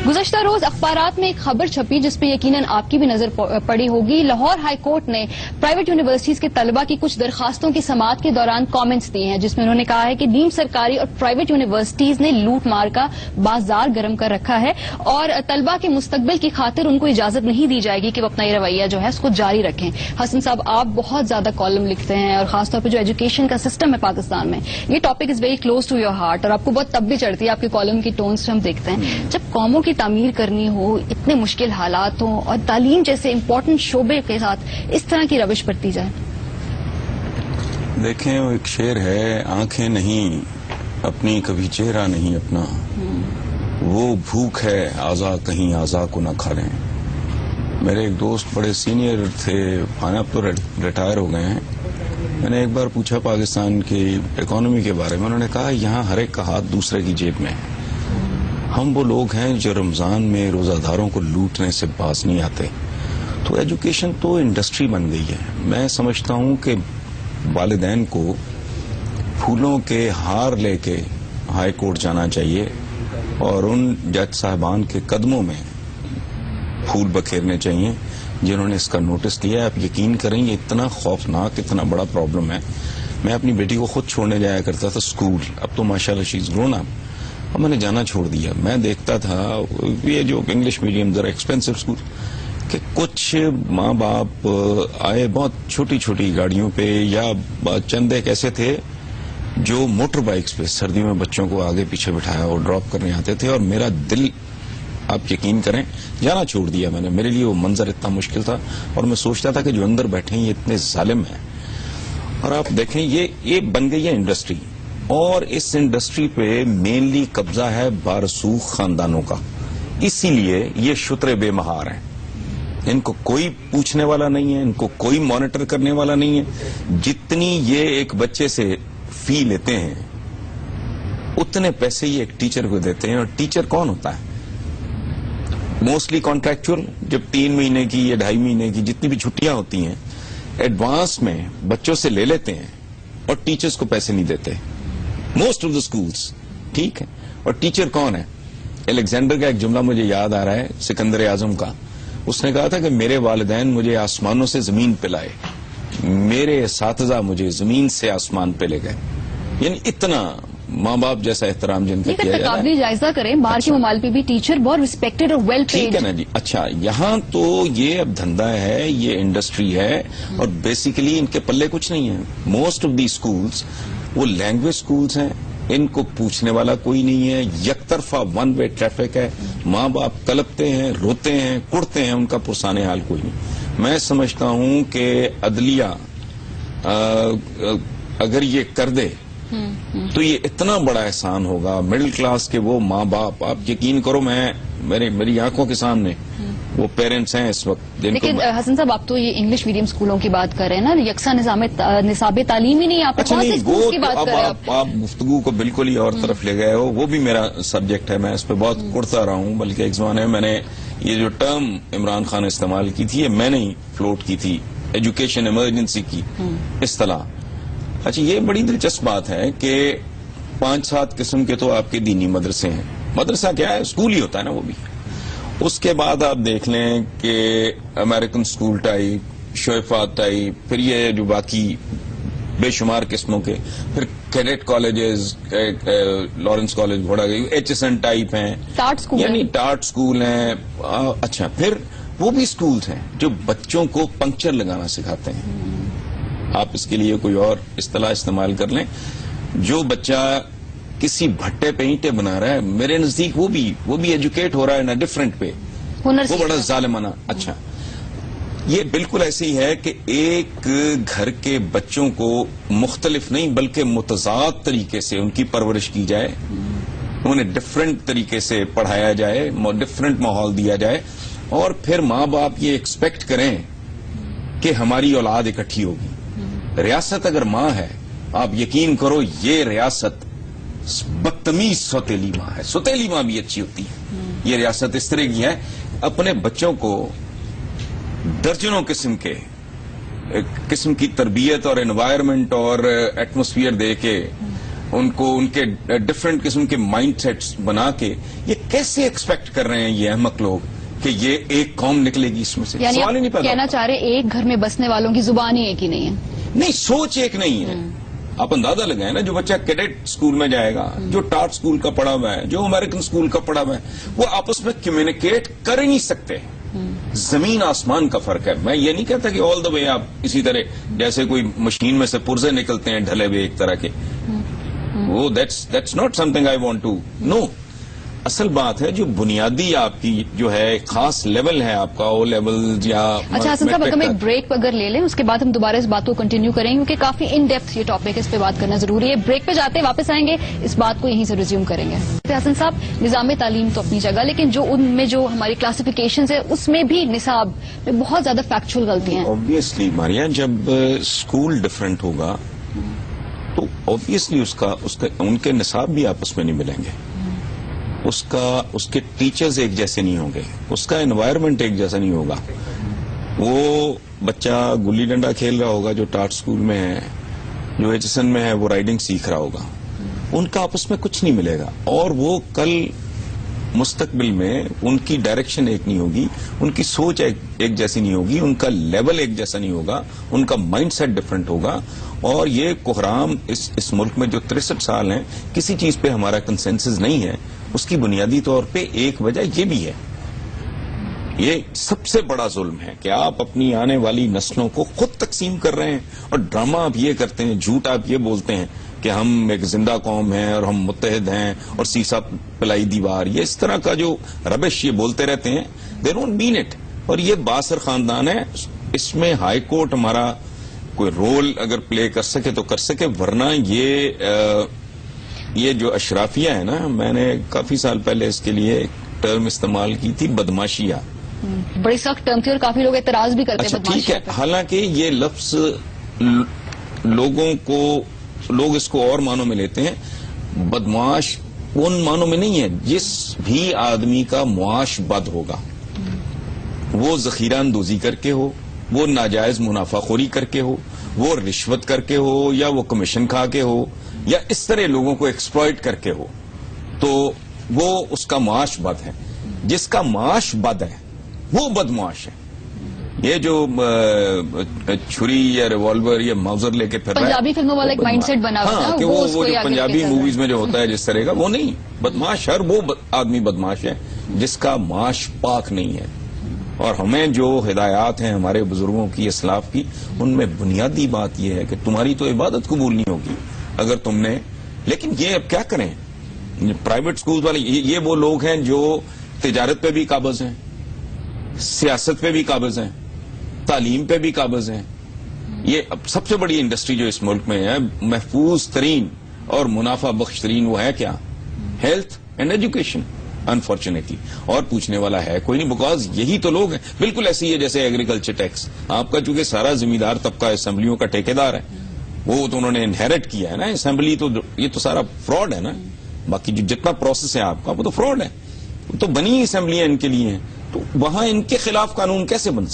گزشتہ روز اخبارات میں ایک خبر چھپی جس پہ یقیناً آپ کی بھی نظر پڑی ہوگی. لاہور ہائی کورٹ نے پرائیویٹ یونیورسٹیز کے طلبہ کی کچھ درخواستوں کی سماعت کے دوران کامنٹس دیے ہیں، جس میں انہوں نے کہا ہے کہ نیم سرکاری اور پرائیویٹ یونیورسٹیز نے لوٹ مار کا بازار گرم کر رکھا ہے اور طلبہ کے مستقبل کی خاطر ان کو اجازت نہیں دی جائے گی کہ وہ اپنا یہ رویہ جو ہے اس کو جاری رکھیں. حسن صاحب، آپ بہت زیادہ کالم لکھتے ہیں اور خاص طور پہ جو ایجوکیشن کا سسٹم ہے پاکستان میں، یہ topic is very close to your heart اور آپ کو بہت تب بھی چڑھتی ہے. آپ کے کالم کی ٹونز سے ہم دیکھتے ہیں جب قوموں کی تعمیر کرنی ہو، اتنے مشکل حالات ہوں اور تعلیم جیسے امپورٹنٹ شعبے کے ساتھ اس طرح کی روش برتی جائے. دیکھیں، وہ ایک شعر ہے، آنکھیں نہیں اپنی کبھی چہرہ نہیں اپنا، وہ بھوک ہے آزا کہیں آزا کو نہ کھا لیں. میرے ایک دوست بڑے سینئر تھے، اب تو ریٹائر ہو گئے ہیں. میں نے ایک بار پوچھا پاکستان کی اکانومی کے بارے میں، انہوں نے کہا یہاں ہر ایک کا ہاتھ دوسرے کی جیب میں ہے. ہم وہ لوگ ہیں جو رمضان میں روزہ داروں کو لوٹنے سے باز نہیں آتے. تو ایجوکیشن تو انڈسٹری بن گئی ہے. میں سمجھتا ہوں کہ والدین کو پھولوں کے ہار لے کے ہائی کورٹ جانا چاہیے اور ان جج صاحبان کے قدموں میں پھول بکھیرنے چاہیے جنہوں نے اس کا نوٹس لیا ہے. آپ یقین کریں یہ اتنا خوفناک، اتنا بڑا پرابلم ہے. میں اپنی بیٹی کو خود چھوڑنے جایا کرتا تھا اسکول، اب تو ماشاءاللہ شی از گرون اپ، اب میں نے جانا چھوڑ دیا. میں دیکھتا تھا یہ جو انگلش میڈیم ذرا ایکسپینسو اسکول کہ کچھ ماں باپ آئے بہت چھوٹی چھوٹی گاڑیوں پہ، یا چند ایک ایسے تھے جو موٹر بائکس پہ سردیوں میں بچوں کو آگے پیچھے بٹھایا اور ڈراپ کرنے آتے تھے. اور میرا دل، آپ یقین کریں، جانا چھوڑ دیا میں نے. میرے لیے وہ منظر اتنا مشکل تھا اور میں سوچتا تھا کہ جو اندر بیٹھے ہیں یہ اتنے ظالم ہیں. اور آپ دیکھیں یہ بن گئی ہے انڈسٹری، اور اس انڈسٹری پہ مینلی قبضہ ہے بارسوخ خاندانوں کا. اسی لیے یہ شترے بے مہار ہیں. ان کو کوئی پوچھنے والا نہیں ہے، ان کو کوئی مانیٹر کرنے والا نہیں ہے. جتنی یہ ایک بچے سے فی لیتے ہیں اتنے پیسے یہ ایک ٹیچر کو دیتے ہیں. اور ٹیچر کون ہوتا ہے؟ موسٹلی کانٹریکچول. جب 3 مہینے کی یا 2.5 مہینے کی جتنی بھی چھٹیاں ہوتی ہیں ایڈوانس میں بچوں سے لے لیتے ہیں اور ٹیچرز کو پیسے نہیں دیتے موسٹ آف دا اسکولس. ٹھیک ہے. اور ٹیچر کون ہے؟ الیگزینڈر کا ایک جملہ مجھے یاد آ رہا ہے، سکندر اعظم کا. اس نے کہا تھا کہ میرے والدین مجھے آسمانوں سے زمین پہ لائے، میرے اساتذہ مجھے زمین سے آسمان پہ لے گئے. یعنی اتنا ماں باپ جیسا احترام جن کا کیا جاتا ہے. جائزہ کریں، باہر کے ممالک پہ بھی ٹیچر بہت ریسپیکٹڈ اور ویل پیڈ. ٹھیک ہے نا جی. اچھا، یہاں تو یہ اب دھندا ہے، یہ انڈسٹری ہے اور بیسیکلی ان کے پلے کچھ نہیں ہے. موسٹ آف دی اسکولس وہ لینگویج اسکولس ہیں، ان کو پوچھنے والا کوئی نہیں ہے. یک طرفہ ون وے ٹریفک ہے. ماں باپ کلپتے ہیں، روتے ہیں، کڑتے ہیں، ان کا پرسانے حال کوئی نہیں. میں سمجھتا ہوں کہ عدلیہ اگر یہ کر دے تو یہ اتنا بڑا احسان ہوگا مڈل کلاس کے وہ ماں باپ. آپ یقین کرو، میری آنکھوں کے سامنے وہ پیرنٹس ہیں اس وقت. لیکن حسن صاحب، آپ تو یہ انگلش میڈیم اسکولوں کی بات کر رہے ہیں نا، یکساں نصاب تعلیم ہی نہیں. آپ اچھا نہیں، اسکول کی بات کر رہے ہیں. آپ گفتگو کو بالکل ہی اور طرف لے گئے ہو. وہ بھی میرا سبجیکٹ ہے، میں اس پہ بہت کڑتا رہا ہوں. بلکہ ایک زمانے میں نے یہ جو ٹرم عمران خان استعمال کی تھی، یہ میں نے ہی فلوٹ کی تھی، ایجوکیشن ایمرجنسی کی اصطلاح. اچھا، یہ بڑی دلچسپ بات ہے کہ 5-7 قسم کے تو آپ کے دینی مدرسے ہیں. مدرسہ کیا ہے؟ اسکول ہی ہوتا ہے نا وہ بھی. اس کے بعد آپ دیکھ لیں کہ امریکن اسکول ٹائپ، شویفات ٹائپ، پھر یہ جو باقی بے شمار قسموں کے، پھر کیڈٹ کالجز، لارنس کالج گھوڑا گئی، HSN ٹائپ ہیں، یعنی ٹارٹ اسکول ہیں. اچھا، پھر وہ بھی اسکولز ہیں جو بچوں کو پنکچر لگانا سکھاتے ہیں. آپ اس کے لیے کوئی اور اصطلاح استعمال کر لیں. جو بچہ کسی بھٹے پہ اینٹیں بنا رہا ہے، میرے نزدیک وہ بھی ایجوکیٹ ہو رہا ہے نا ڈفرینٹ پہ، وہ بڑا ظالمانہ. اچھا، یہ بالکل ایسے ہی ہے کہ ایک گھر کے بچوں کو مختلف نہیں بلکہ متضاد طریقے سے ان کی پرورش کی جائے، انہیں ڈفرینٹ طریقے سے پڑھایا جائے، ڈفرینٹ ماحول دیا جائے، اور پھر ماں باپ یہ ایکسپیکٹ کریں کہ ہماری اولاد اکٹھی ہوگی. ریاست اگر ماں ہے، آپ یقین کرو یہ ریاست بدتمیز سوتیلی ماں ہے. سوتیلی ماں بھی اچھی ہوتی ہے. یہ ریاست اس طرح کی ہے، اپنے بچوں کو درجنوں قسم کی تربیت اور انوائرمنٹ اور ایٹماسفیئر دے کے ان کو ان کے ڈفرینٹ قسم کے مائنڈ سیٹس بنا کے یہ کیسے ایکسپیکٹ کر رہے ہیں یہ احمق لوگ کہ یہ ایک قوم نکلے گی اس میں سے؟ یعنی سوال ہی نہیں پیدا کہنا چاہ رہے ایک گھر میں بسنے والوں کی زبان ہی ایک ہی نہیں ہے. نہیں، سوچ ایک نہیں ہے. آپ اندازہ لگائیں نا، جو بچہ کیڈٹ اسکول میں جائے گا، جو ٹارٹ اسکول کا پڑھا ہوا ہے، جو امریکن اسکول کا پڑھا ہوا ہے، وہ آپس میں کمیونیکیٹ کر ہی نہیں سکتے. زمین آسمان کا فرق ہے. میں یہ نہیں کہتا کہ آل دا وے آپ اسی طرح جیسے کوئی مشین میں سے پرزے نکلتے ہیں ڈھلے ہوئے ایک طرح کے، وہ that's not something I want to know. اصل بات ہے جو بنیادی آپ کی جو ہے خاص لیول ہے آپ کا، او لیول یا اچھا حسن صاحب، اگر ہم ایک بریک اگر لے لیں، اس کے بعد ہم دوبارہ اس بات کو کنٹینیو کریں گے کیونکہ کافی ان ڈیپتھ یہ ٹاپک ہے، اس پہ بات کرنا ضروری ہے. بریک پہ جاتے واپس آئیں گے، اس بات کو یہیں سے ریزیوم کریں گے. حسن صاحب، نظام تعلیم تو اپنی جگہ، لیکن جو ان میں جو ہماری کلاسیفیکیشنز ہے اس میں بھی نصاب میں بہت زیادہ فیکچوئل غلطیاں ہیں. آبویسلی ماریا، جب اسکول ڈفرینٹ ہوگا تو آبویسلی ان کے نصاب بھی آپس میں نہیں ملیں گے، اس کے ٹیچرز ایک جیسے نہیں ہوں گے، اس کا انوائرمنٹ ایک جیسا نہیں ہوگا. وہ بچہ گلی ڈنڈا کھیل رہا ہوگا جو ٹارٹ اسکول میں ہے، جو ایچ ایس این میں ہے وہ رائڈنگ سیکھ رہا ہوگا، ان کا آپس میں کچھ نہیں ملے گا. اور وہ کل مستقبل میں ان کی ڈائریکشن ایک نہیں ہوگی، ان کی سوچ ایک جیسی نہیں ہوگی، ان کا لیول ایک جیسا نہیں ہوگا، ان کا مائنڈ سیٹ ڈفرنٹ ہوگا. اور یہ کوحرام اس ملک میں جو 63 سال ہیں کسی چیز پہ ہمارا کنسنسس نہیں ہے، اس کی بنیادی طور پہ ایک وجہ یہ بھی ہے. یہ سب سے بڑا ظلم ہے کہ آپ اپنی آنے والی نسلوں کو خود تقسیم کر رہے ہیں، اور ڈرامہ آپ یہ کرتے ہیں، جھوٹ آپ یہ بولتے ہیں کہ ہم ایک زندہ قوم ہیں اور ہم متحد ہیں اور سیسا پلائی دیوار، یہ اس طرح کا جو ربش یہ بولتے رہتے ہیں، دے ڈونٹ مین اٹ. اور یہ بااثر خاندان ہے، اس میں ہائی کورٹ ہمارا کوئی رول اگر پلے کر سکے تو کر سکے، ورنہ یہ جو اشرافیہ ہے نا، میں نے کافی سال پہلے اس کے لیے ایک ٹرم استعمال کی تھی، بدماشیہ. بڑی سخت ٹرم تھی اور کافی لوگ اعتراض بھی کرتے ہیں. اچھا ٹھیک ہے، حالانکہ یہ لفظ لوگ اس کو اور معنوں میں لیتے ہیں. بدماش ان معنوں میں نہیں ہے. جس بھی آدمی کا معاش بد ہوگا، وہ ذخیرہ اندوزی کر کے ہو، وہ ناجائز منافع خوری کر کے ہو، وہ رشوت کر کے ہو، یا وہ کمیشن کھا کے ہو، یا اس طرح لوگوں کو ایکسپلائٹ کر کے ہو، تو وہ اس کا معاش بد ہے. جس کا معاش بد ہے وہ بدمعاش ہے. یہ جو چھری یا ریوالور یا موزر لے کے پھر رہا ہے، پنجابی فلموں والا ایک مائنڈ سیٹ بنا ہوا ہے، کہ وہ جو پنجابی موویز میں جو ہوتا ہے جس طرح کا، وہ نہیں. بدمعاش ہر وہ آدمی بدمعاش ہے جس کا معاش پاک نہیں ہے. اور ہمیں جو ہدایات ہیں ہمارے بزرگوں کی، اسلاف کی، ان میں بنیادی بات یہ ہے کہ تمہاری تو عبادت قبول نہیں ہوگی اگر تم نے. لیکن یہ اب کیا کریں، پرائیویٹ سکولز والے یہ وہ لوگ ہیں جو تجارت پہ بھی قابض ہیں، سیاست پہ بھی قابض ہیں، تعلیم پہ بھی قابض ہیں. یہ اب سب سے بڑی انڈسٹری جو اس ملک میں ہے، محفوظ ترین اور منافع بخش ترین، وہ ہے کیا؟ Health and education. انفارچونیٹلی اور پوچھنے والا ہے کوئی نہیں، بیکاز یہی تو لوگ ہیں. بالکل ایسے ہی ہے جیسے ایگریکلچر ٹیکس آپ کا، چونکہ سارا زمیندار طبقہ اسمبلیوں کا ٹھیکیدار ہے، وہ تو انہوں نے انہیرٹ کیا ہے نا. اسمبلی تو یہ تو سارا فراڈ ہے نا. باقی جو جتنا پروسیس ہے آپ کا وہ تو فراڈ ہے. وہ تو بنی اسمبلیاں ان کے لیے ہیں، تو وہاں ان کے خلاف قانون کیسے بن